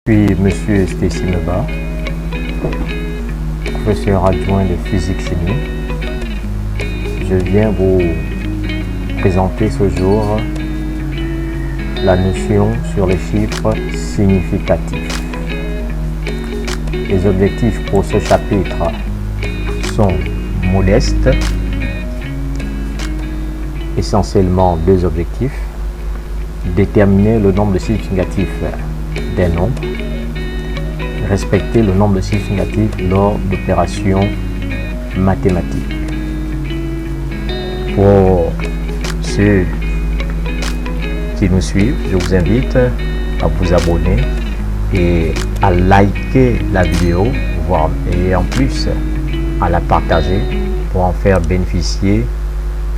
Je suis Monsieur Stacy Meba, professeur adjoint de physique-chimie. Je viens vous présenter ce jour la notion sur les chiffres significatifs. Les objectifs pour ce chapitre sont modestes, essentiellement deux objectifs: déterminer le nombre de chiffres significatifs d'un nombre, respecter le nombre de chiffres significatifs lors d'opérations mathématiques. Pour ceux qui nous suivent, je vous invite à vous abonner et à liker la vidéo, et en plus à la partager pour en faire bénéficier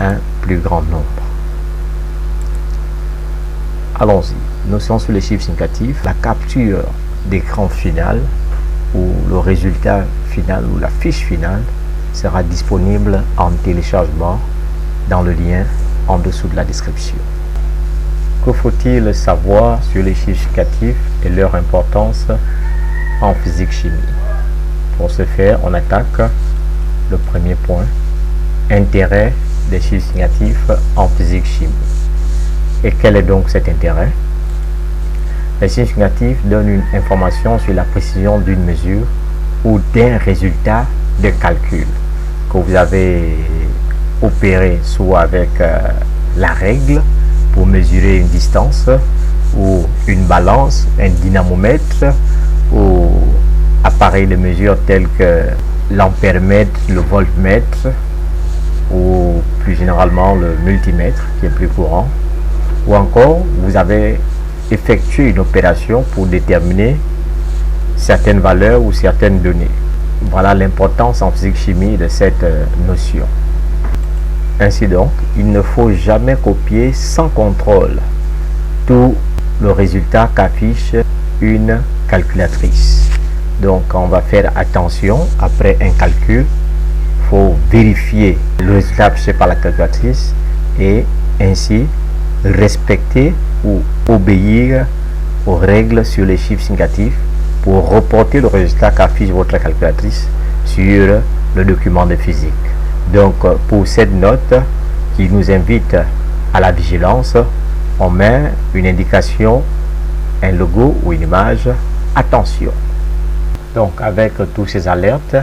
un plus grand nombre. Allons-y. Notion sur les chiffres significatifs: la capture d'écran final ou le résultat final ou la fiche finale sera disponible en téléchargement dans le lien en dessous de la description. Que faut-il savoir sur les chiffres significatifs et leur importance en physique-chimie? Pour ce faire, on attaque le premier point: intérêt des chiffres significatifs en physique-chimie. Et quel est donc cet intérêt? Les chiffres significatifs donnent une information sur la précision d'une mesure ou d'un résultat de calcul que vous avez opéré, soit avec la règle pour mesurer une distance, ou une balance, un dynamomètre, ou appareil de mesure tel que l'ampèremètre, le voltmètre, ou plus généralement le multimètre qui est plus courant, ou encore vous avez effectué une opération pour déterminer certaines valeurs ou certaines données. Voilà l'importance en physique-chimie de cette notion. Ainsi donc, il ne faut jamais copier sans contrôle tout le résultat qu'affiche une calculatrice. Donc on va faire attention: après un calcul, il faut vérifier le résultat affiché par la calculatrice et ainsi respecter ou obéir aux règles sur les chiffres significatifs pour reporter le résultat qu'affiche votre calculatrice sur le document de physique. Donc pour cette note qui nous invite à la vigilance, on met une indication, un logo ou une image: attention. Donc avec tous ces alertes,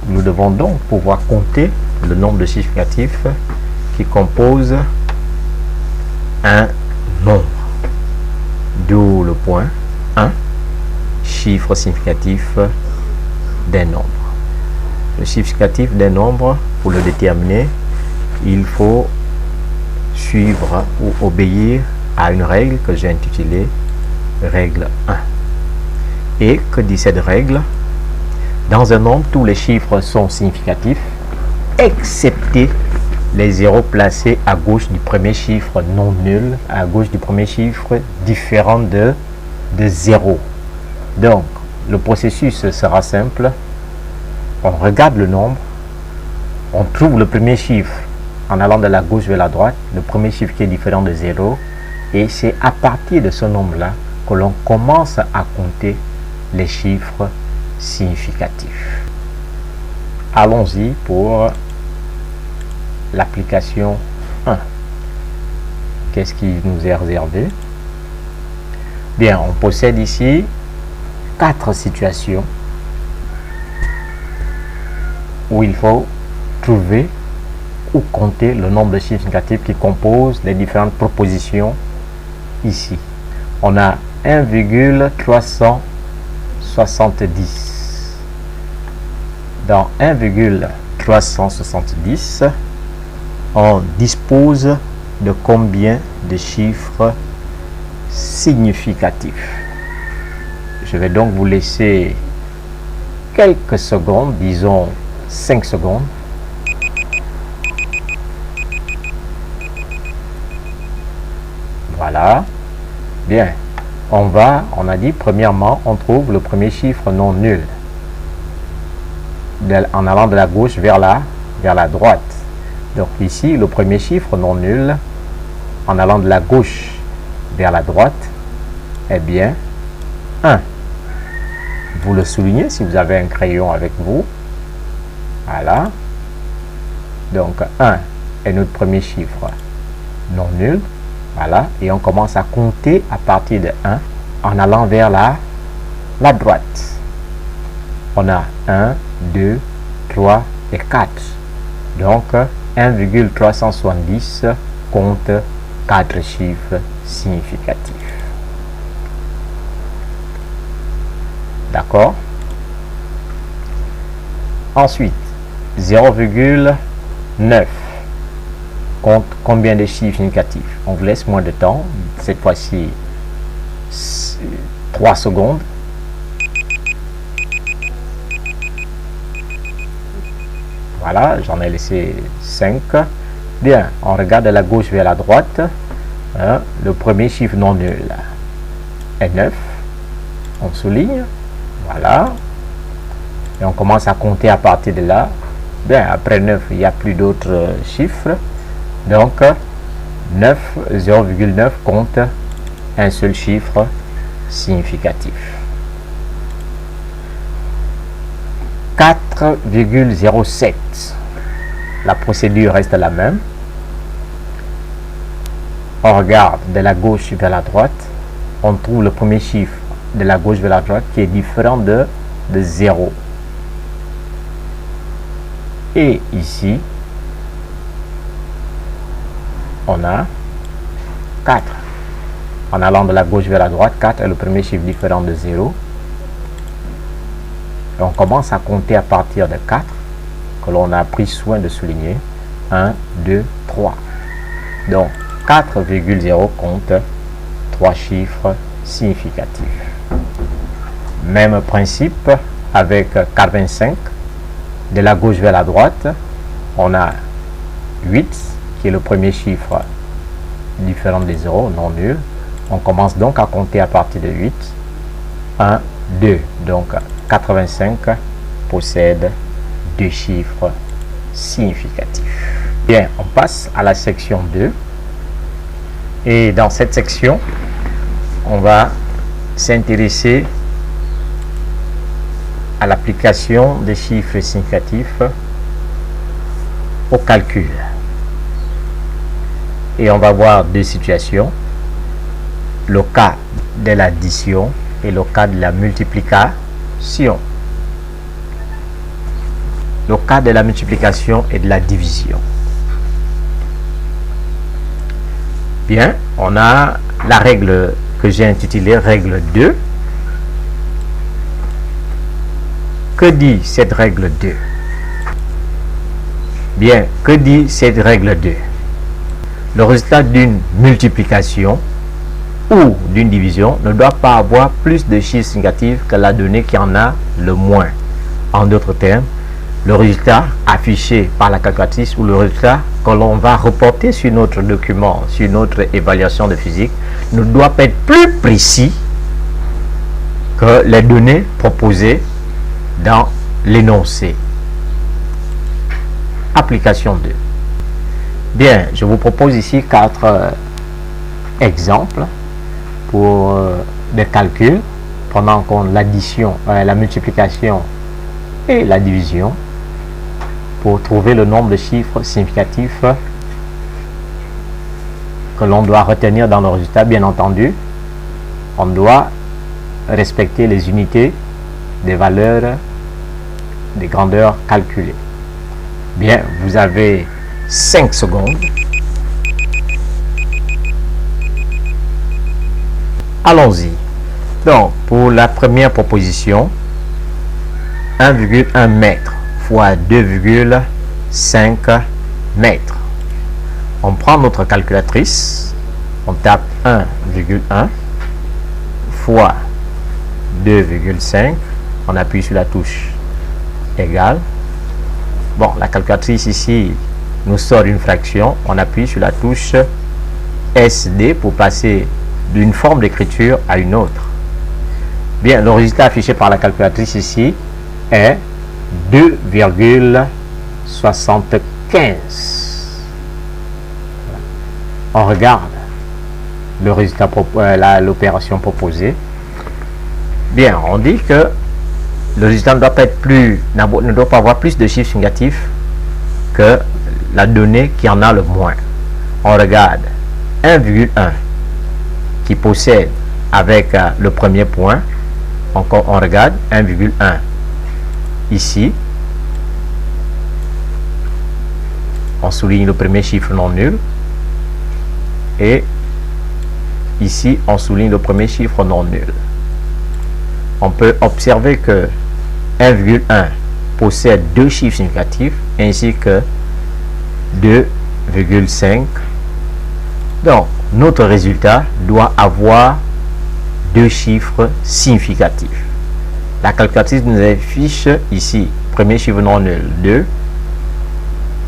nous devons donc pouvoir compter le nombre de chiffres significatifs qui composent un nombre. D'où le point 1, chiffre significatif d'un nombre. Le chiffre significatif d'un nombre, pour le déterminer, il faut suivre ou obéir à une règle que j'ai intitulée règle 1. Et que dit cette règle? Dans un nombre, tous les chiffres sont significatifs, excepté les zéros placés à gauche du premier chiffre non nul, à gauche du premier chiffre différent de 0. Donc, le processus sera simple. On regarde le nombre, on trouve le premier chiffre en allant de la gauche vers la droite, le premier chiffre qui est différent de 0, et c'est à partir de ce nombre-là que l'on commence à compter les chiffres significatifs. Allons-y pour l'application 1. Qu'est-ce qui nous est réservé? Bien, on possède ici 4 situations où il faut trouver ou compter le nombre de chiffres significatifs qui composent les différentes propositions ici. On a 1,370. Dans 1,370, on dispose de combien de chiffres significatifs? Je vais donc vous laisser quelques secondes, disons 5 secondes. Voilà. Bien. On a dit premièrement, on trouve le premier chiffre non nul en allant de la gauche vers la droite. Donc ici, le premier chiffre non nul en allant de la gauche vers la droite, eh bien, 1. Vous le soulignez si vous avez un crayon avec vous. Voilà. Donc 1 est notre premier chiffre non nul. Voilà. Et on commence à compter à partir de 1 en allant vers la droite. On a 1, 2, 3 et 4. Donc 1,370 compte 4 chiffres significatifs. D'accord? Ensuite, 0,9 compte combien de chiffres significatifs? On vous laisse moins de temps. Cette fois-ci, 3 secondes. Voilà, j'en ai laissé 5. Bien, on regarde de la gauche vers la droite. Le premier chiffre non nul est 9. On souligne. Voilà. Et on commence à compter à partir de là. Bien, après 9, il n'y a plus d'autres chiffres. Donc, 0,9 compte un seul chiffre significatif. 4,07. La procédure reste la même. On regarde de la gauche vers la droite. On trouve le premier chiffre de la gauche vers la droite qui est différent de 0. Et ici, on a 4. En allant de la gauche vers la droite, 4 est le premier chiffre différent de 0. Et on commence à compter à partir de 4, que l'on a pris soin de souligner. 1, 2, 3. Donc, 4,0 compte 3 chiffres significatifs. Même principe avec 45. De la gauche vers la droite, on a 8, qui est le premier chiffre différent des 0, non nul. On commence donc à compter à partir de 8. 1, 2. Donc, 85 possède 2 chiffres significatifs. Bien, on passe à la section 2. Et dans cette section, on va s'intéresser à l'application des chiffres significatifs au calcul. Et on va voir deux situations. Le cas de l'addition et le cas de la multiplication. Le cas de la multiplication et de la division. Bien, on a la règle que j'ai intitulée règle 2. Que dit cette règle 2? Bien, que dit cette règle 2? Le résultat d'une multiplication ou d'une division ne doit pas avoir plus de chiffres significatifs que la donnée qui en a le moins. En d'autres termes, le résultat affiché par la calculatrice ou le résultat que l'on va reporter sur notre document, sur notre évaluation de physique, ne doit pas être plus précis que les données proposées dans l'énoncé. Application 2. Bien, je vous propose ici 4 exemples pour des calculs prenant en compte l'addition, la multiplication et la division pour trouver le nombre de chiffres significatifs que l'on doit retenir dans le résultat. Bien entendu, on doit respecter les unités des valeurs, des grandeurs calculées. Bien, vous avez 5 secondes. Allons-y. Donc, pour la première proposition, 1,1 mètre fois 2,5 mètres. On prend notre calculatrice, on tape 1,1 fois 2,5, on appuie sur la touche égale. Bon, la calculatrice ici nous sort une fraction, on appuie sur la touche SD pour passer d'une forme d'écriture à une autre. Bien, le résultat affiché par la calculatrice ici est 2,75. On regarde le résultat, l'opération proposée. Bien, on dit que le résultat ne doit pas avoir plus de chiffres significatifs que la donnée qui en a le moins. On regarde 1,1 qui possède avec le premier point. Encore, on regarde 1,1 ici. On souligne le premier chiffre non nul. Et ici, on souligne le premier chiffre non nul. On peut observer que 1,1 possède deux chiffres significatifs ainsi que 2,5. Donc, notre résultat doit avoir deux chiffres significatifs. La calculatrice nous affiche ici, premier chiffre non nul, 2.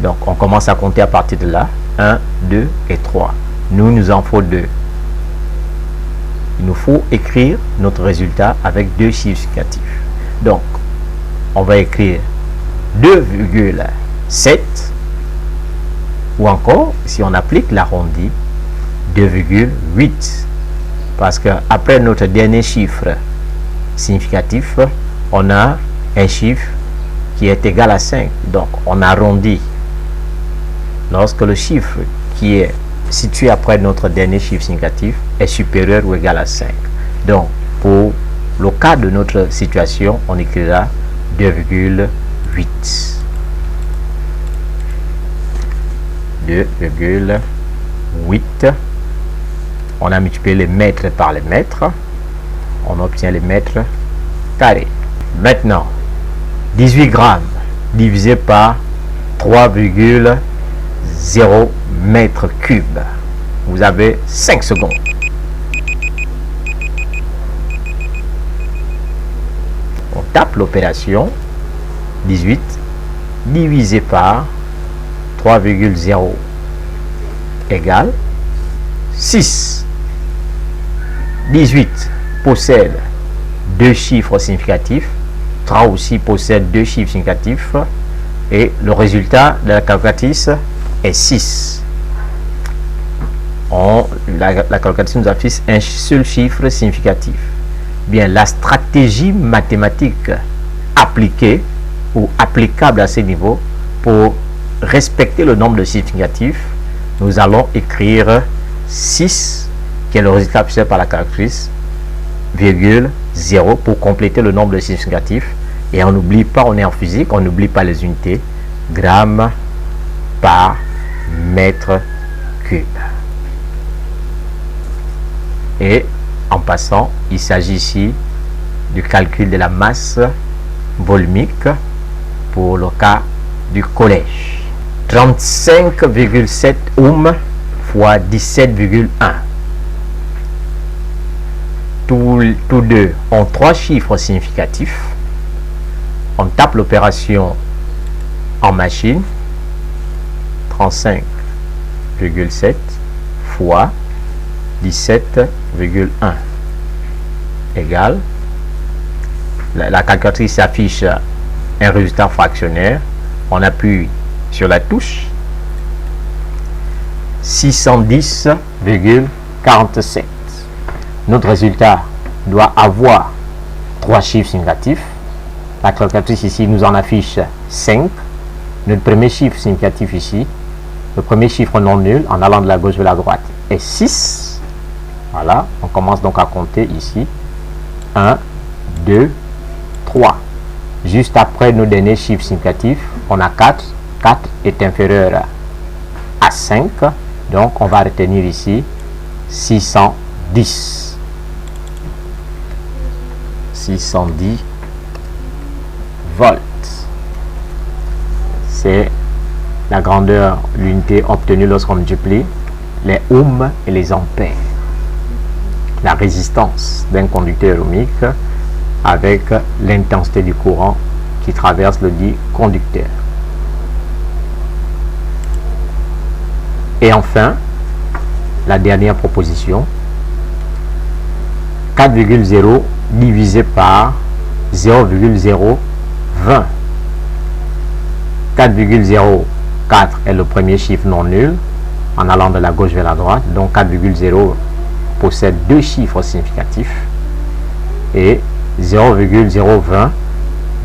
Donc, on commence à compter à partir de là. 1, 2 et 3. Nous en faut 2. Il nous faut écrire notre résultat avec deux chiffres significatifs. Donc, on va écrire 2,7 ou encore, si on applique l'arrondi, 2,8. Parce que après notre dernier chiffre significatif, on a un chiffre qui est égal à 5. Donc, on arrondit. Lorsque le chiffre qui est situé après notre dernier chiffre significatif est supérieur ou égal à 5. Donc, pour le cas de notre situation, on écrira 2,8. 2,8. On a multiplié les mètres par les mètres. On obtient les mètres carrés. Maintenant, 18 grammes divisé par 3,0 mètres cubes. Vous avez 5 secondes. On tape l'opération. 18 divisé par 3,0 égale 6. 18 possède deux chiffres significatifs. 3 aussi possède deux chiffres significatifs. Et le résultat de la calculatrice est 6. La calculatrice nous affiche un seul chiffre significatif. Bien, la stratégie mathématique appliquée ou applicable à ce niveau pour respecter le nombre de chiffres significatifs, nous allons écrire 6, qui est le résultat affiché par la calculatrice, 0 pour compléter le nombre de chiffres significatifs. Et on n'oublie pas, on est en physique, on n'oublie pas les unités, grammes par mètre cube. Et en passant, il s'agit ici du calcul de la masse volumique pour le cas du collège. 35,7 ohms fois 17,1. Tous deux ont trois chiffres significatifs. On tape l'opération en machine. 35,7 fois 17,1 égale, la calculatrice affiche un résultat fractionnaire. On appuie sur la touche, 610,47. Notre résultat doit avoir trois chiffres significatifs. La calculatrice ici nous en affiche 5. Notre premier chiffre significatif ici, le premier chiffre non nul en allant de la gauche vers la droite est 6. Voilà, on commence donc à compter ici. 1, 2, 3. Juste après nos derniers chiffres significatifs, on a 4. 4 est inférieur à 5. Donc, on va retenir ici 610. 610 volts. C'est la grandeur, l'unité obtenue lorsqu'on multiplie les ohms et les ampères. La résistance d'un conducteur ohmique avec l'intensité du courant qui traverse le dit conducteur. Et enfin, la dernière proposition, 4,0 divisé par 0,020. 4,04 est le premier chiffre non nul en allant de la gauche vers la droite. Donc 4,0 possède deux chiffres significatifs et 0,020.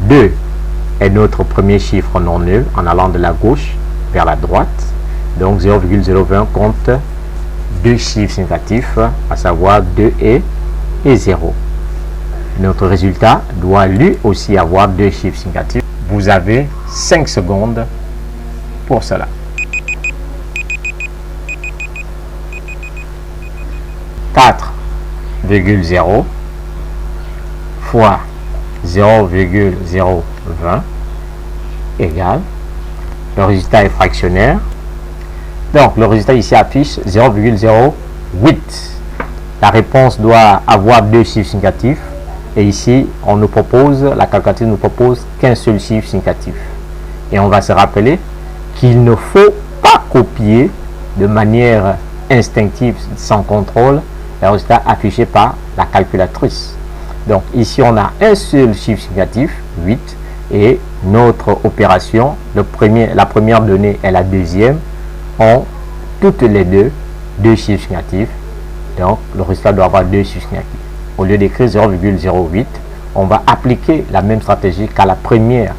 2 est notre premier chiffre non nul en allant de la gauche vers la droite. Donc 0,020 compte deux chiffres significatifs, à savoir 2 et 0. Notre résultat doit lui aussi avoir deux chiffres significatifs. Vous avez 5 secondes pour cela. 4,0 fois 0,020 égale, le résultat est fractionnaire, donc le résultat ici affiche 0,08. La réponse doit avoir deux chiffres significatifs et ici on nous propose, la calculatrice nous propose qu'un seul chiffre significatif, et on va se rappeler qu'il ne faut pas copier de manière instinctive sans contrôle le résultat affiché par la calculatrice. Donc ici on a un seul chiffre significatif, 8, et notre opération, la première donnée et la deuxième ont toutes les deux chiffres significatifs. Donc le résultat doit avoir deux chiffres significatifs. Au lieu d'écrire 0,08, on va appliquer la même stratégie qu'à la première,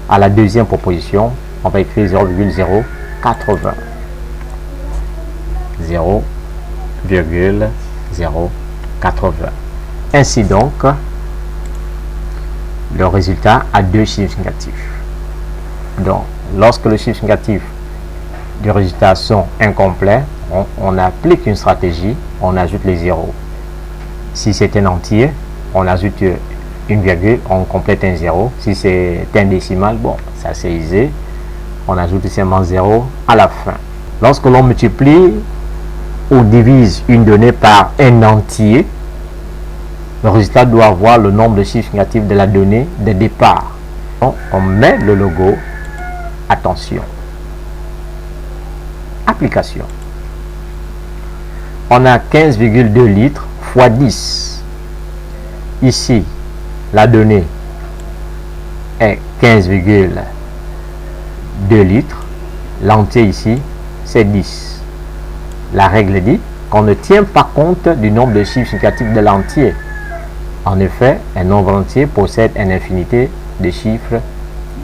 à la deuxième proposition. On va écrire 0,080. 0,080. Ainsi donc, le résultat a deux chiffres significatifs. Donc, lorsque les chiffres significatifs du résultat sont incomplets, on applique une stratégie, on ajoute les zéros. Si c'est un entier, on ajoute une virgule, on complète un zéro. Si c'est un décimal, bon, ça c'est aisé, on ajoute seulement 0 à la fin. Lorsque l'on multiplie ou divise une donnée par un entier, le résultat doit avoir le nombre de chiffres significatifs de la donnée de départ. Donc, on met le logo. Attention. Application. On a 15,2 litres fois 10. Ici, la donnée est 15,2 litres. L'entier ici, c'est 10. La règle dit qu'on ne tient pas compte du nombre de chiffres significatifs de l'entier. En effet, un nombre entier possède une infinité de chiffres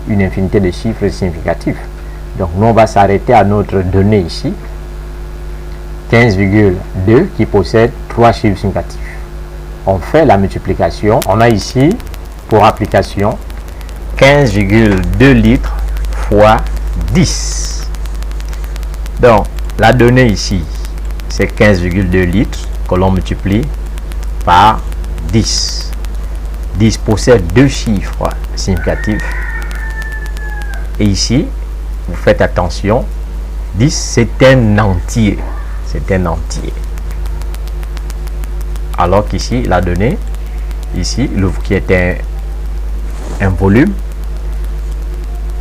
significatifs. Donc, nous, on va s'arrêter à notre donnée ici, 15,2 qui possède 3 chiffres significatifs. On fait la multiplication. On a ici, pour application, 15,2 litres fois 10. Donc, la donnée ici, c'est 15,2 litres que l'on multiplie par 10. 10 possède deux chiffres significatifs. Et ici, vous faites attention, 10 c'est un entier. C'est un entier. Alors qu'ici, la donnée, ici, qui est un volume,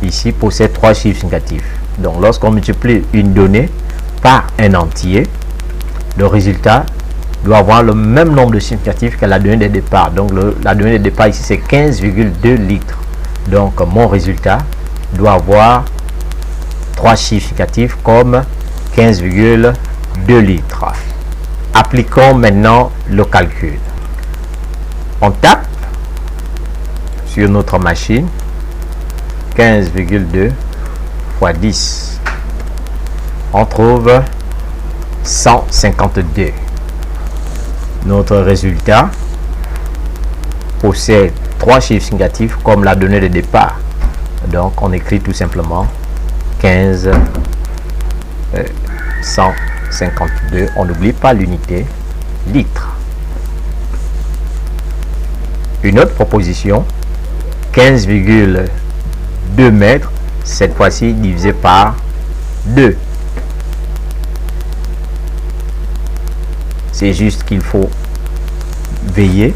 ici possède trois chiffres significatifs. Donc lorsqu'on multiplie une donnée par un entier, le résultat doit avoir le même nombre de significatifs que la donnée de départ. Donc la donnée de départ ici c'est 15,2 litres. Donc mon résultat doit avoir trois chiffres significatifs comme 15,2 litres. Appliquons maintenant le calcul. On tape sur notre machine 15,2 fois 10. On trouve 152. Notre résultat possède trois chiffres significatifs comme la donnée de départ. Donc on écrit tout simplement 152. On n'oublie pas l'unité litre. Une autre proposition, 15,2 mètres, cette fois-ci divisé par 2. C'est juste qu'il faut veiller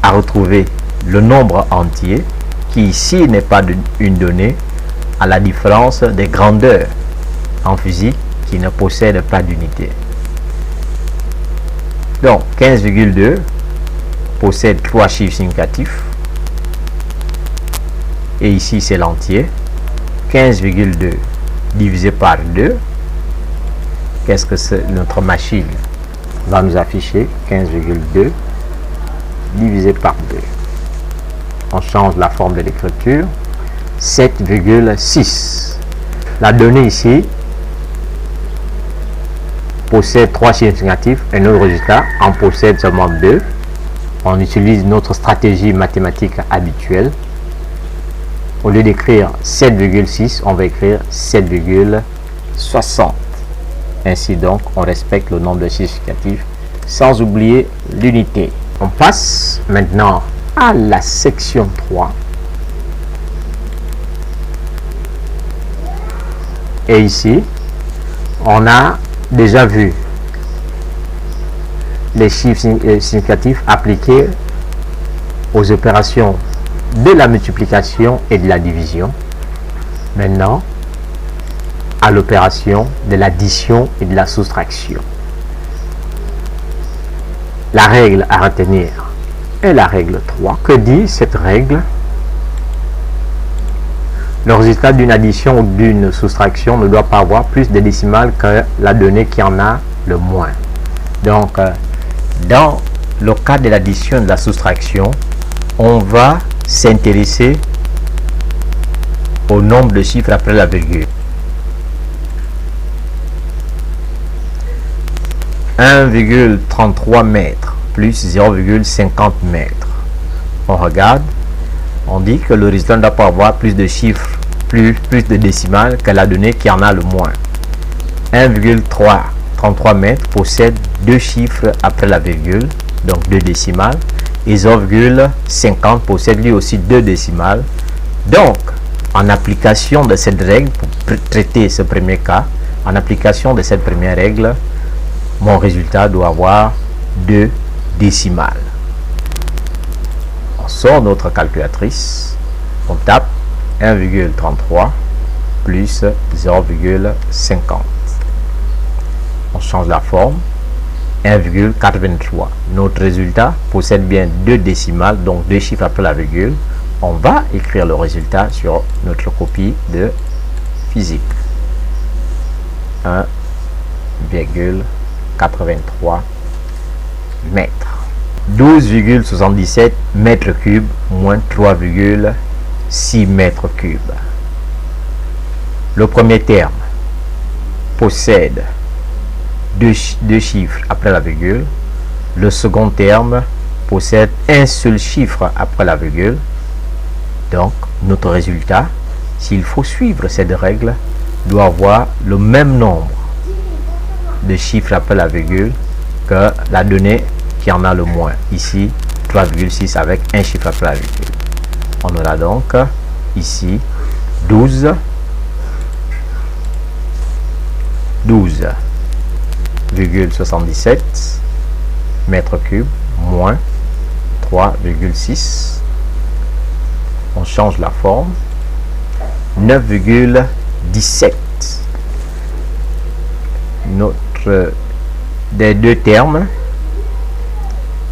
à retrouver le nombre entier qui ici n'est pas une donnée, à la différence des grandeurs en physique qui ne possèdent pas d'unité. Donc 15,2 possède trois chiffres significatifs et ici c'est l'entier. 15,2 divisé par 2, qu'est-ce que notre machine va nous afficher? 15,2 divisé par 2. On change la forme de l'écriture. 7,6. La donnée ici possède 3 chiffres significatifs et notre résultat en possède seulement 2. On utilise notre stratégie mathématique habituelle. Au lieu d'écrire 7,6, on va écrire 7,60. Ainsi donc, on respecte le nombre de chiffres significatifs sans oublier l'unité. On passe maintenant à la section 3. Et ici, on a déjà vu les chiffres significatifs appliqués aux opérations de la multiplication et de la division. Maintenant, à l'opération de l'addition et de la soustraction. La règle à retenir est la règle 3. Que dit cette règle? Le résultat d'une addition ou d'une soustraction ne doit pas avoir plus de décimales que la donnée qui en a le moins. Donc, dans le cas de l'addition et de la soustraction, on va s'intéresser au nombre de chiffres après la virgule. 1,33 mètres plus 0,50 mètres. On regarde, on dit que le résultat ne doit pas avoir plus de chiffres, plus de décimales que la donnée qui en a le moins. 1,33 mètres possède 2 chiffres après la virgule, donc 2 décimales, et 0,50 possède lui aussi 2 décimales. Donc, en application de cette règle, pour traiter ce premier cas, en application de cette première règle, mon résultat doit avoir 2 décimales. On sort notre calculatrice, on tape 1,33 plus 0,50. On change la forme, 1,83. Notre résultat possède bien 2 décimales, donc 2 chiffres après la virgule. On va écrire le résultat sur notre copie de physique. 1,83 mètres. 12,77 mètres cubes moins 3,6 mètres cubes. Le premier terme possède deux chiffres après la virgule. Le second terme possède un seul chiffre après la virgule. Donc, notre résultat, s'il faut suivre cette règle, doit avoir le même nombre de chiffres après la virgule que la donnée qui en a le moins. Ici, 3,6 avec un chiffre après la virgule. On aura donc ici 12,77 mètres cubes moins 3,6. On change la forme. 9,17. Des deux termes,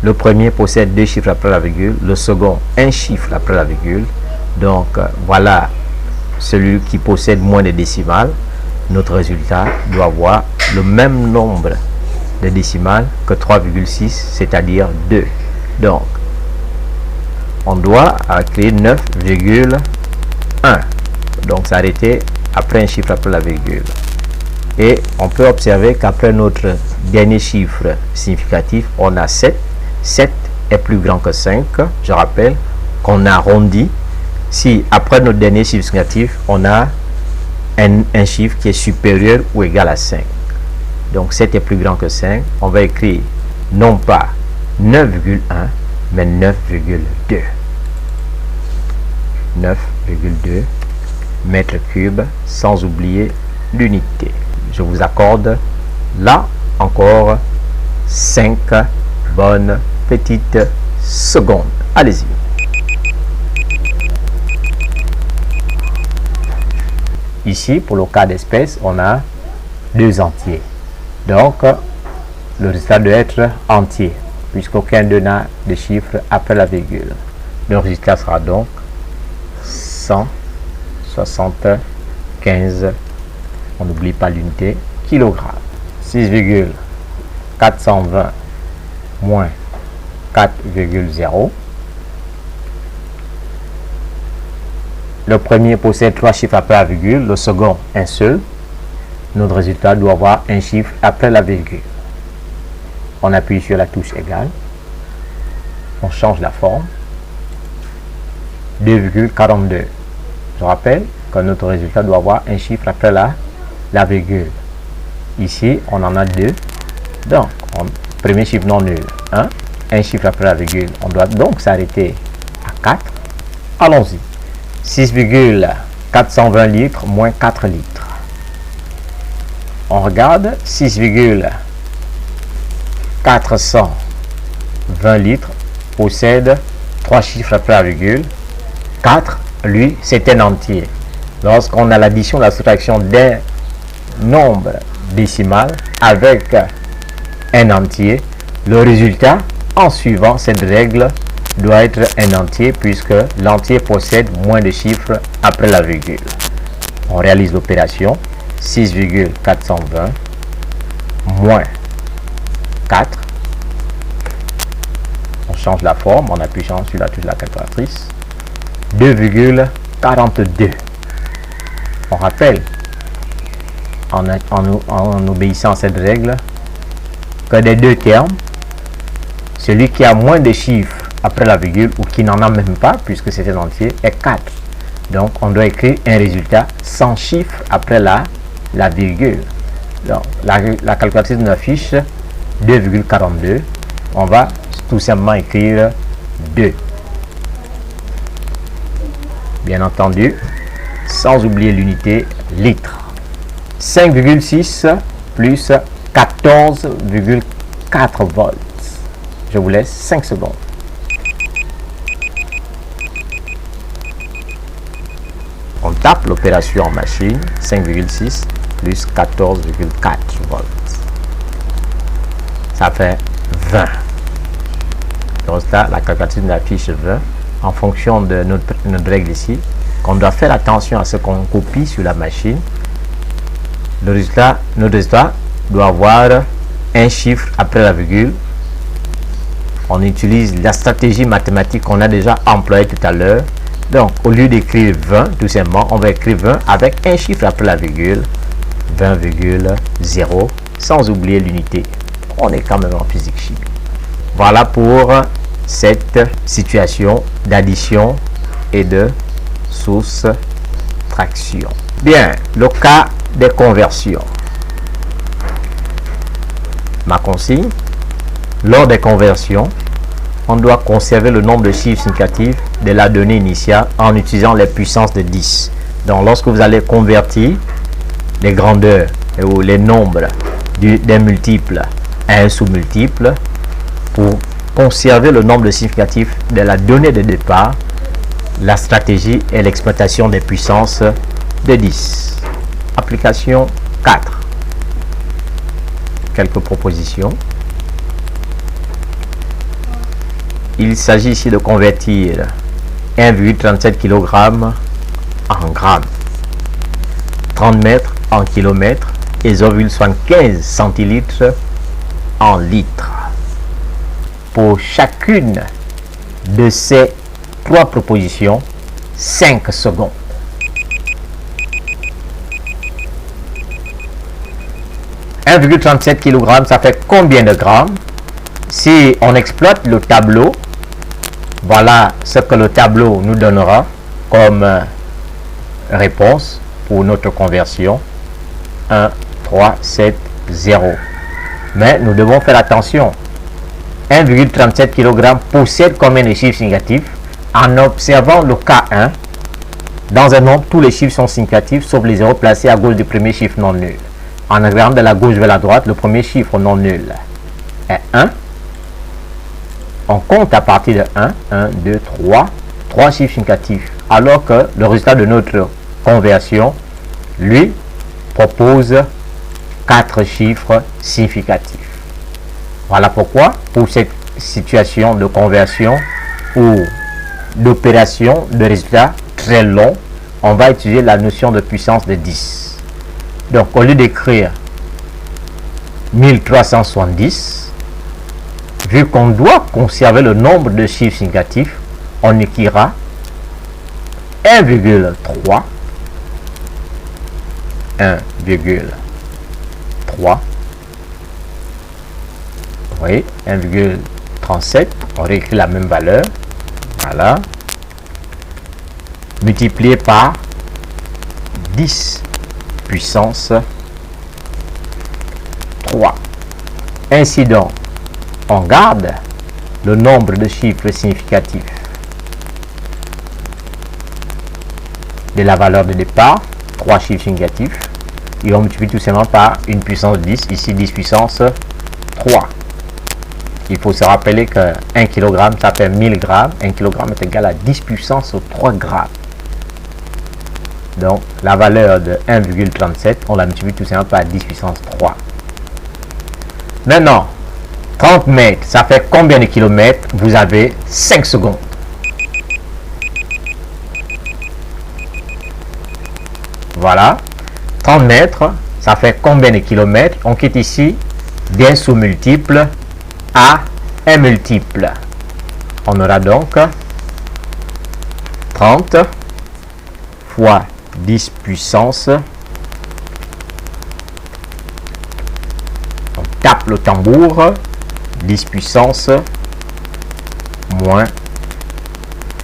le premier possède 2 chiffres après la virgule, le second un chiffre après la virgule. Donc voilà celui qui possède moins de décimales. Notre résultat doit avoir le même nombre de décimales que 3,6, c'est-à-dire 2. Donc on doit créer 9,1. Donc s'arrêter après un chiffre après la virgule. Et on peut observer qu'après notre dernier chiffre significatif, on a 7. 7 est plus grand que 5. Je rappelle qu'on arrondit. Si après notre dernier chiffre significatif, on a un chiffre qui est supérieur ou égal à 5. Donc 7 est plus grand que 5. On va écrire non pas 9,1, mais 9,2. 9,2 mètres cubes, sans oublier l'unité. Je vous accorde là encore 5 bonnes petites secondes. Allez-y. Ici, pour le cas d'espèce, on a 2 entiers. Donc, le résultat doit être entier, puisqu'aucun d'eux n'a de chiffre après la virgule. Le résultat sera donc 175, on n'oublie pas l'unité, kilogramme. 6,420 moins 4,0. Le premier possède 3 chiffres après la virgule, le second un seul. Notre résultat doit avoir un chiffre après la virgule. On appuie sur la touche égale. On change la forme. 2,42. Je rappelle que notre résultat doit avoir un chiffre après la virgule. Ici, on en a deux. Donc, premier chiffre non nul, 1. Un chiffre après la virgule. On doit donc s'arrêter à 4. Allons-y. 6,420 litres moins 4 litres. On regarde 6,420 litres possède 3 chiffres après la virgule. 4, lui, c'est un entier. Lorsqu'on a l'addition, la soustraction d'un nombre décimal avec un entier, le résultat, en suivant cette règle, doit être un entier puisque l'entier possède moins de chiffres après la virgule. On réalise l'opération 6,420 moins 4. On change la forme en appuyant sur la touche de la calculatrice. 2,42. On rappelle, en obéissant à cette règle, que des deux termes, celui qui a moins de chiffres après la virgule ou qui n'en a même pas, puisque c'est un entier, est 4. Donc, on doit écrire un résultat sans chiffres après la virgule. Donc, la calculatrice nous affiche 2,42. On va tout simplement écrire 2. Bien entendu, sans oublier l'unité litre. 5,6 plus 14,4 volts. Je vous laisse 5 secondes. On tape l'opération en machine, 5,6 plus 14,4 volts. Ça fait 20. Le résultat, la calculatrice nous affiche 20 en fonction de notre règle ici. On doit faire attention à ce qu'on copie sur la machine. Notre résultat doit avoir un chiffre après la virgule. On utilise la stratégie mathématique qu'on a déjà employée tout à l'heure. Donc, au lieu d'écrire 20, tout simplement, on va écrire 20 avec un chiffre après la virgule, 20,0, sans oublier l'unité. On est quand même en physique chimie. Voilà pour cette situation d'addition et de soustraction. Bien, le cas des conversions. Ma consigne, lors des conversions, on doit conserver le nombre de chiffres significatifs de la donnée initiale en utilisant les puissances de 10. Donc, lorsque vous allez convertir les grandeurs ou les nombres d'un multiple à un sous-multiple, pour conserver le nombre de significatifs de la donnée de départ, la stratégie est l'exploitation des puissances de 10. Application 4. Quelques propositions. Il s'agit ici de convertir 1,37 kg en grammes, 30 mètres en kilomètres et 0,75 centilitres en litres. Pour chacune de ces trois propositions, 5 secondes. « 1,37 kg, ça fait combien de grammes? Si on exploite le tableau, voilà ce que le tableau nous donnera comme réponse pour notre conversion. 1, 3, 7, 0. Mais nous devons faire attention. 1,37 kg possède combien de chiffres significatifs? En observant le cas 1, dans un nombre, tous les chiffres sont significatifs sauf les zéros placés à gauche du premier chiffre non nul. En regardant de la gauche vers la droite, le premier chiffre non nul est 1. On compte à partir de 1, 1, 2, 3 chiffres significatifs. Alors que le résultat de notre conversion, lui, propose 4 chiffres significatifs. Voilà pourquoi, pour cette situation de conversion ou d'opération de résultats très long, on va utiliser la notion de puissance de 10. Donc, au lieu d'écrire 1370, vu qu'on doit conserver le nombre de chiffres significatifs, on écrira 1,3, 1,3, oui, 1,37, on réécrit la même valeur, voilà, multiplié par 10 puissance 3. Ainsi donc, on garde le nombre de chiffres significatifs de la valeur de départ, 3 chiffres significatifs, et on multiplie tout simplement par une puissance 10, ici 10 puissance 3. Il faut se rappeler que 1 kg, ça fait 1000 grammes. 1 kg est égal à 10 puissance 3 grammes. Donc, la valeur de 1,37, on la multiplie tout simplement par 10 puissance 3. Maintenant, 30 mètres, ça fait combien de kilomètres? Vous avez 5 secondes. Voilà. 30 mètres, ça fait combien de kilomètres? On quitte ici d'un sous-multiple à un multiple. On aura donc 30 fois 10 puissance. On tape le tambour. 10 puissance moins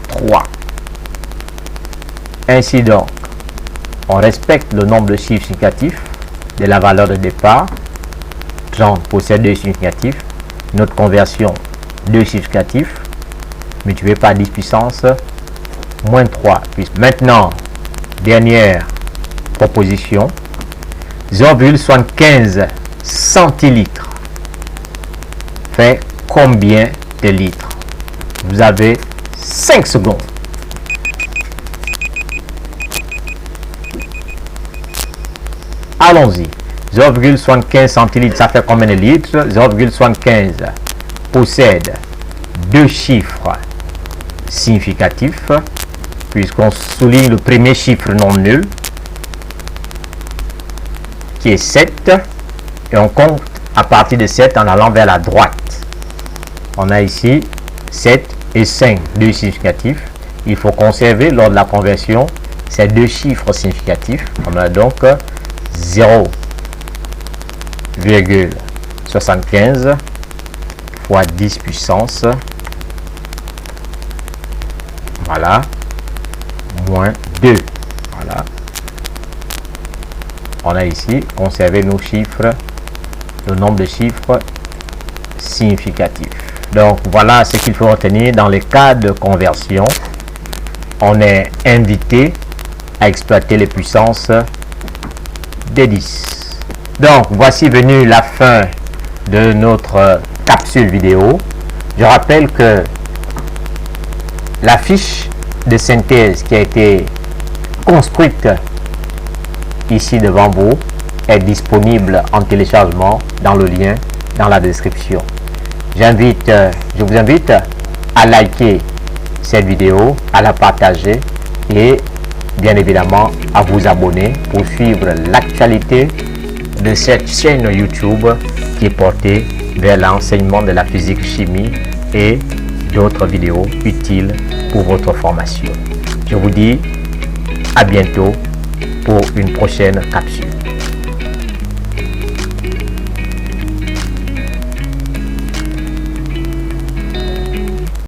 3. Ainsi donc, on respecte le nombre de chiffres significatifs de la valeur de départ. 30 possède 2 significatifs. Notre conversion 2 chiffres significatifs multiplié par 10 puissance moins 3. Maintenant, dernière proposition, 0,75 centilitres fait combien de litres? Vous avez 5 secondes. Allons-y. 0,75 centilitres, ça fait combien de litres? 0,75 possède 2 chiffres significatifs, puisqu'on souligne le premier chiffre non nul, qui est 7, et on compte à partir de 7 en allant vers la droite. On a ici 7 et 5, 2 significatifs. Il faut conserver lors de la conversion ces 2 chiffres significatifs. On a donc 0,75 fois 10 puissance, voilà, moins 2. Voilà. On a ici conservé nos chiffres, le nombre de chiffres significatifs. Donc voilà ce qu'il faut retenir dans les cas de conversion. On est invité à exploiter les puissances des 10. Donc voici venu la fin de notre capsule vidéo. Je rappelle que la fiche de synthèse qui a été construite ici devant vous est disponible en téléchargement dans le lien dans la description. Je vous invite à liker cette vidéo, à la partager et bien évidemment à vous abonner pour suivre l'actualité de cette chaîne YouTube qui est portée vers l'enseignement de la physique-chimie et d'autres vidéos utiles pour votre formation. Je vous dis à bientôt pour une prochaine capsule.